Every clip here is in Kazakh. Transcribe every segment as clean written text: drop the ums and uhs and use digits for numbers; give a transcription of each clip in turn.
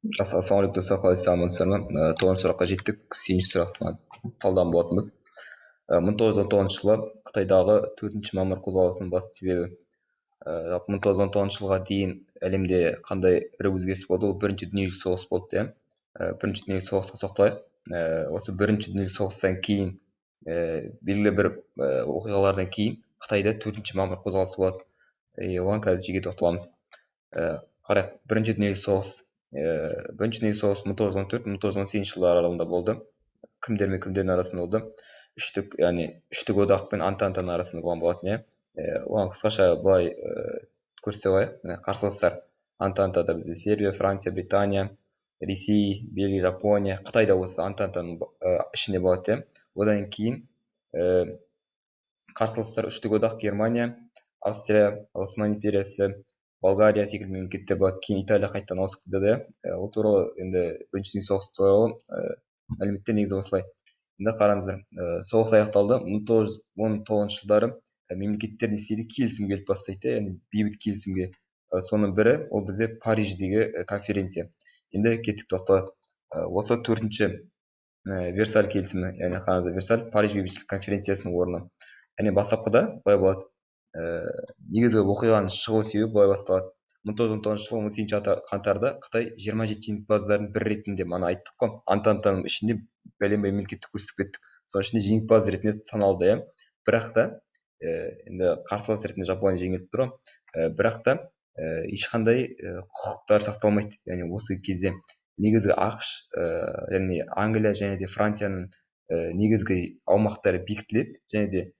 Ассалаумағалейкум достар, қалайсыздар, амансыздар ма? 9-шы сұраққа жеттік. 8-ші сұрақты талдан болатынбыз. 1919 жылы Қытайдағы 4-ші мамыр қозғалысының басты себебі. 1919 жылға дейін әлемде қандай ірі өзгеріс болды? Ол бірінші дүниежүзілік соғыс болды, иә. Бірінші дүниежүзілік соғысқа тоқталайық. Осы бірінші дүниежүзілік соғыстан кейін белгілі бір оқиғалардан кейін Қытайда 4-ші мамыр қозғалысы болады. Оған қазір жеке тоқталамыз. Қарайық, бірінші дүниежүзілік соғыс 1914-1918 жылдар аралығында болды. Кімдер мен кімдердің арасында болды? Үштік одақ пен Антантаның арасында болған болатын, иә. Оған қысқаша былай көрсете қояйық. Қарсыластар Антантада бізде Сербия, Франция, Британия, Ресей, Бельгия, Жапония, Қытай да осы Антантаның ішінде болады, иә. Одан кейін қарсыластар үштік одақ Германия, Австрия, Осман империясы, Болгария секілді мемлекеттер болады. Кейін Италия қайтадан ауысып кетеді. Ол туралы енді бірінші дүниежүзілік соғыс туралы мәліметтер негізі осылай. Енді қараңыздар, соғыс аяқталды. 1919 жылдары мемлекеттер не істейді? Келісімге келіп бастайды, яғни бейбіт келісімге. Соның бірі ол бізде Париждегі конференция. Енді кеттік тоқталайық. Осы 4-ші Версаль келісімі, яғни қараңыздар, Версаль Париж бейбітшілік конференциясының орны. Яғни бастапқыда былай болады. Негізгі оқиғаның шығу себебі былай басталады. 1919 жылы 18 қаңтарда Қытай 27 жеңімпаздардың бірі ретінде, мана айттық қой, Антантаның ішінде бәлен мемлекетті көрсетіп кеттік. Соның ішінде жеңімпаз ретінде саналды, иә. Бірақ та енді қарсылас ретінде Жапония жеңіліп тұр. Бірақ та ешқандай құқықтар сақталмайды. Яғни осы кезде негізгі ақш, яғни Англия және де Францияның негізгі аумақтары бекітіледі, және де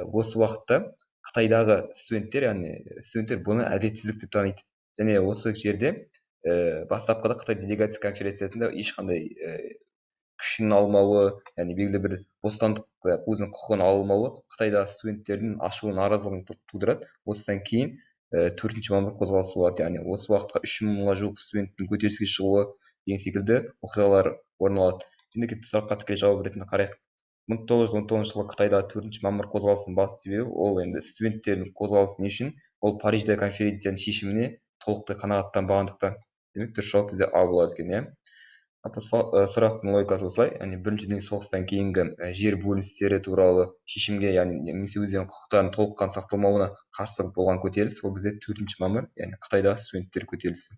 осы уақытта Қытайдағы студенттер бұны әділетсіздік деп таниды. Және осы жерде бастапқыда Қытай делегация конференциясында ешқандай күшін алмауы, яғни белгілі бір бостандық, өзінің құқығын алмауы Қытайдағы студенттердің ашуын, наразылығын тудырады. Осыдан кейін 4-ші мамыр қозғалысы болады. Яғни осы уақытқа 3 мыңға жуық студенттің көтеріліске шығуы деген секілді оқиғалар орын алады. Енді сұраққа тікелей жауап ретінде қарайық. 1919 жылы Қытайда 4-ші мамыр қозғалысының басты себебі ол енді студенттердің қозғалысы не үшін? Ол Париждегі конференцияның шешіміне толықтай қанағаттанбағандықтан. Демек дұрыс жауап бізде А болады екен, иә. Сұрақтың логикасы осылай. Яғни бірінші дүниежүзілік соғыстан кейінгі жер бөліністері туралы шешімге, яғни немесе өздерінің құқықтарының толыққан сақталмауына қарсы болған көтеріліс, ол бізде 4-ші мамыр, яғни Қытайдағы студенттер көтерілісі.